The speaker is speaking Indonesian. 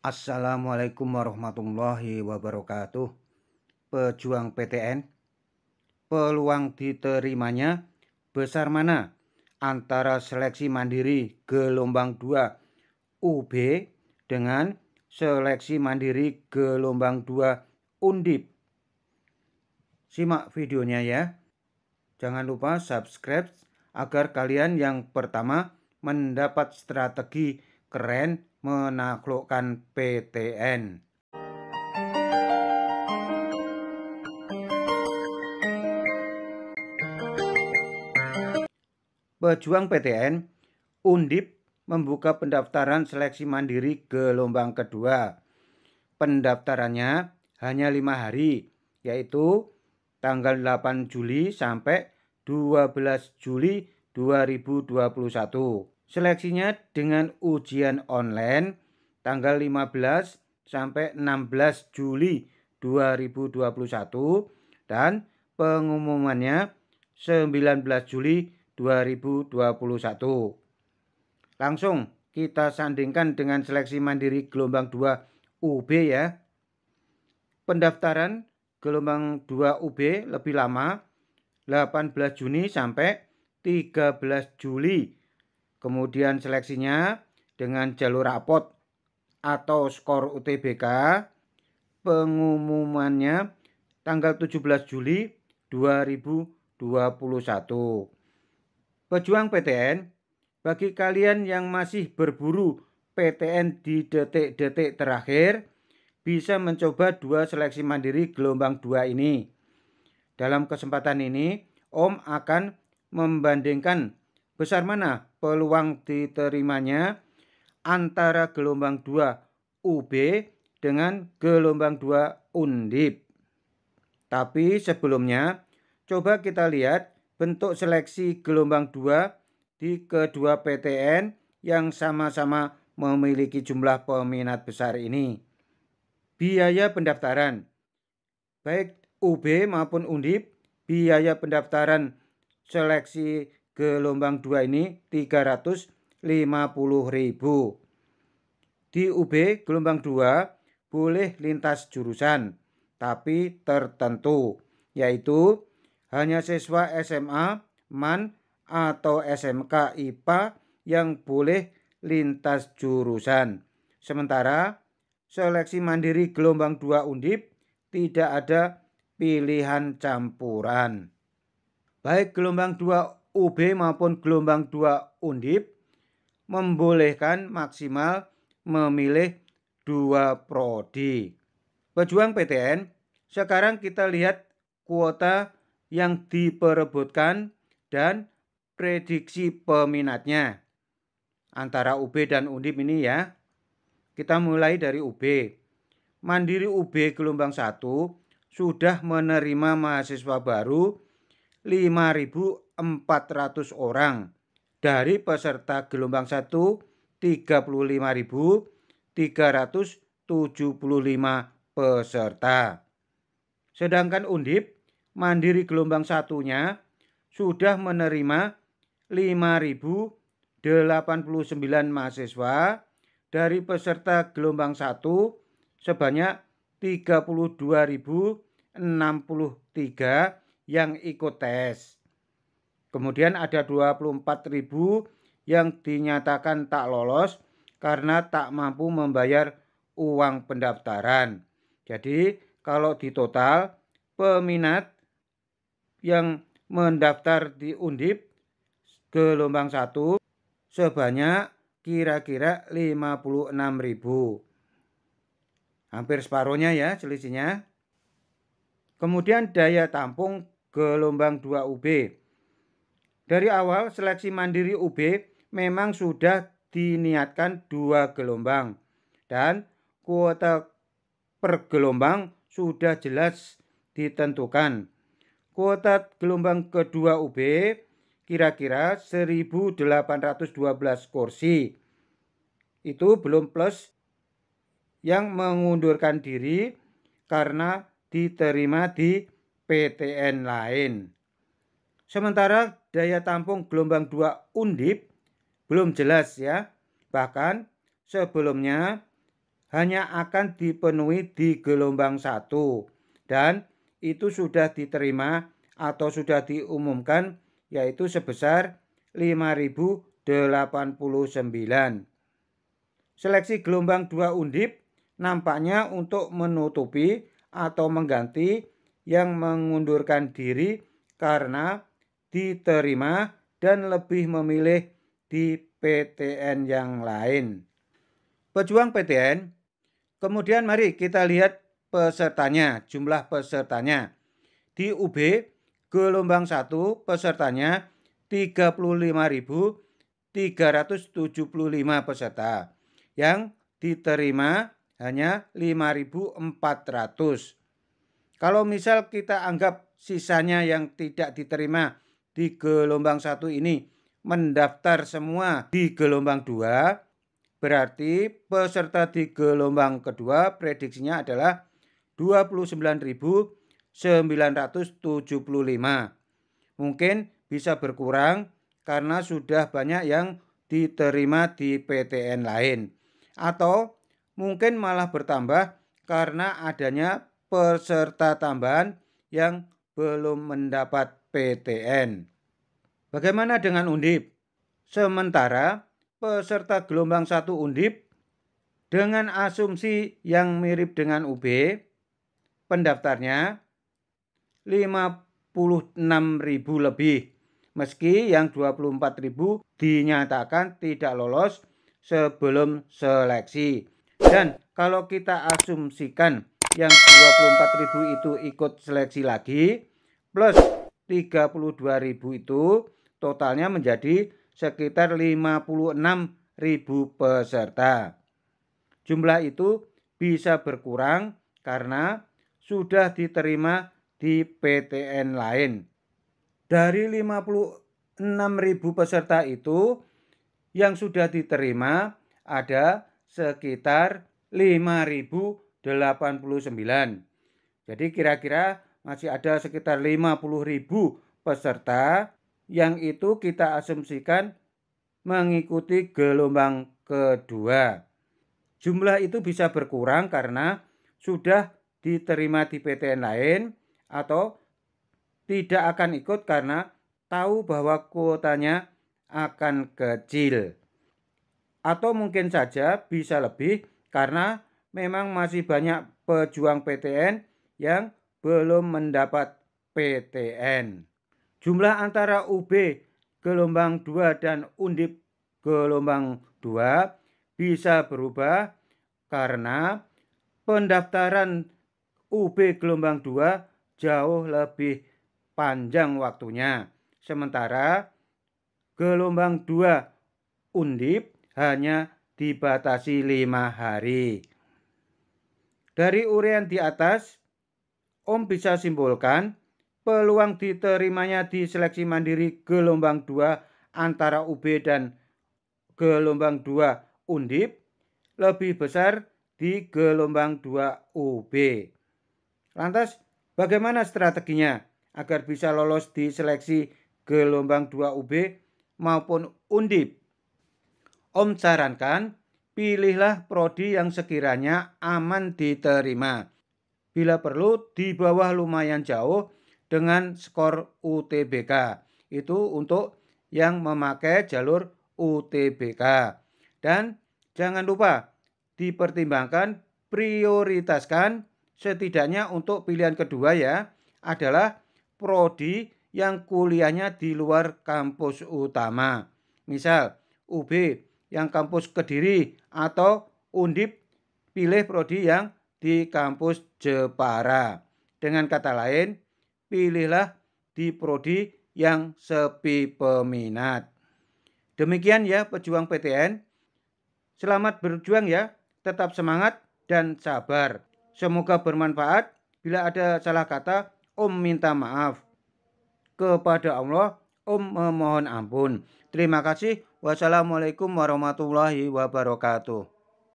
Assalamualaikum warahmatullahi wabarakatuh. Pejuang PTN, peluang diterimanya besar mana antara seleksi mandiri gelombang 2 UB dengan seleksi mandiri gelombang 2 Undip? Simak videonya ya. Jangan lupa subscribe agar kalian yang pertama mendapat strategi keren menaklukkan PTN. Pejuang PTN, Undip membuka pendaftaran seleksi mandiri gelombang kedua. Pendaftarannya hanya 5 hari, yaitu tanggal 8 Juli sampai 12 Juli 2021. Seleksinya dengan ujian online tanggal 15 sampai 16 Juli 2021 dan pengumumannya 19 Juli 2021. Langsung kita sandingkan dengan seleksi mandiri gelombang 2 UB ya. Pendaftaran gelombang 2 UB lebih lama, 18 Juni sampai 13 Juli. Kemudian seleksinya dengan jalur rapot atau skor UTBK. Pengumumannya tanggal 17 Juli 2021. Pejuang PTN, bagi kalian yang masih berburu PTN di detik-detik terakhir, bisa mencoba 2 seleksi mandiri gelombang 2 ini. Dalam kesempatan ini, Om akan membandingkan besar mana peluang diterimanya antara gelombang 2 UB dengan gelombang 2 Undip. Tapi sebelumnya, coba kita lihat bentuk seleksi gelombang 2 di kedua PTN yang sama-sama memiliki jumlah peminat besar ini. Biaya pendaftaran, baik UB maupun Undip, biaya pendaftaran seleksi gelombang 2 ini 350.000. Di UB gelombang 2 boleh lintas jurusan, tapi tertentu, yaitu hanya siswa SMA, MAN, atau SMK IPA yang boleh lintas jurusan. Sementara seleksi mandiri gelombang 2 Undip tidak ada pilihan campuran. Baik gelombang 2 UB maupun gelombang 2 Undip membolehkan maksimal memilih 2 prodi. Pejuang PTN, sekarang kita lihat kuota yang diperebutkan dan prediksi peminatnya antara UB dan Undip ini ya. Kita mulai dari UB. Mandiri UB gelombang 1 sudah menerima mahasiswa baru 5.400 orang. Dari peserta gelombang 1 35.375 peserta. Sedangkan Undip mandiri gelombang 1-nya sudah menerima 5.089 mahasiswa. Dari peserta gelombang 1 sebanyak 32.063 yang ikut tes. Kemudian ada 24.000 yang dinyatakan tak lolos karena tak mampu membayar uang pendaftaran. Jadi kalau di total peminat yang mendaftar di Undip gelombang 1 sebanyak kira-kira 56.000. Hampir separuhnya ya selisihnya. Kemudian daya tampung gelombang 2 UB. Dari awal seleksi mandiri UB memang sudah diniatkan 2 gelombang dan kuota per gelombang sudah jelas ditentukan. Kuota gelombang kedua UB kira-kira 1.812 kursi. Itu belum plus yang mengundurkan diri karena diterima di PTN lain. Sementara daya tampung gelombang 2 Undip belum jelas ya. Bahkan sebelumnya hanya akan dipenuhi di gelombang 1 dan itu sudah diterima atau sudah diumumkan, yaitu sebesar 5.089. Seleksi gelombang 2 Undip nampaknya untuk menutupi atau mengganti yang mengundurkan diri karena diterima dan lebih memilih di PTN yang lain. Pejuang PTN, kemudian mari kita lihat pesertanya, jumlah pesertanya. Di UB gelombang 1 pesertanya 35.375 peserta. Yang diterima hanya 5.400. Kalau misal kita anggap sisanya yang tidak diterima di gelombang 1 ini mendaftar semua di gelombang 2, berarti peserta di gelombang kedua prediksinya adalah 29.975. Mungkin bisa berkurang karena sudah banyak yang diterima di PTN lain. Atau mungkin malah bertambah karena adanya peserta tambahan yang belum mendapat PTN. Bagaimana dengan Undip? Sementara peserta gelombang 1 Undip dengan asumsi yang mirip dengan UB, pendaftarnya 56.000 lebih, meski yang 24.000 dinyatakan tidak lolos sebelum seleksi. Dan kalau kita asumsikan yang 24.000 itu ikut seleksi lagi, plus 32.000 itu totalnya menjadi sekitar 56.000 peserta. Jumlah itu bisa berkurang karena sudah diterima di PTN lain. Dari 56.000 peserta itu yang sudah diterima ada sekitar 5.089. Jadi kira-kira masih ada sekitar 50.000 peserta yang itu kita asumsikan mengikuti gelombang kedua. Jumlah itu bisa berkurang karena sudah diterima di PTN lain atau tidak akan ikut karena tahu bahwa kuotanya akan kecil. Atau mungkin saja bisa lebih karena memang masih banyak pejuang PTN yang belum mendapat PTN. Jumlah antara UB gelombang 2 dan Undip gelombang 2 bisa berubah karena pendaftaran UB gelombang 2 jauh lebih panjang waktunya. Sementara gelombang 2 Undip hanya dibatasi 5 hari. Dari uraian di atas, Om bisa simpulkan peluang diterimanya di seleksi mandiri gelombang 2 antara UB dan gelombang 2 Undip lebih besar di gelombang 2 UB. Lantas bagaimana strateginya agar bisa lolos di seleksi gelombang 2 UB maupun Undip? Om sarankan pilihlah prodi yang sekiranya aman diterima. Bila perlu di bawah lumayan jauh dengan skor UTBK. Itu untuk yang memakai jalur UTBK. Dan jangan lupa dipertimbangkan, prioritaskan setidaknya untuk pilihan kedua ya adalah prodi yang kuliahnya di luar kampus utama. Misal UB yang kampus Kediri atau Undip pilih prodi yang di kampus Jepara. Dengan kata lain, pilihlah di prodi yang sepi peminat. Demikian ya pejuang PTN. Selamat berjuang ya, tetap semangat dan sabar. Semoga bermanfaat. Bila ada salah kata, Om minta maaf. Kepada Allah, Om memohon ampun. Terima kasih. Wassalamualaikum warahmatullahi wabarakatuh.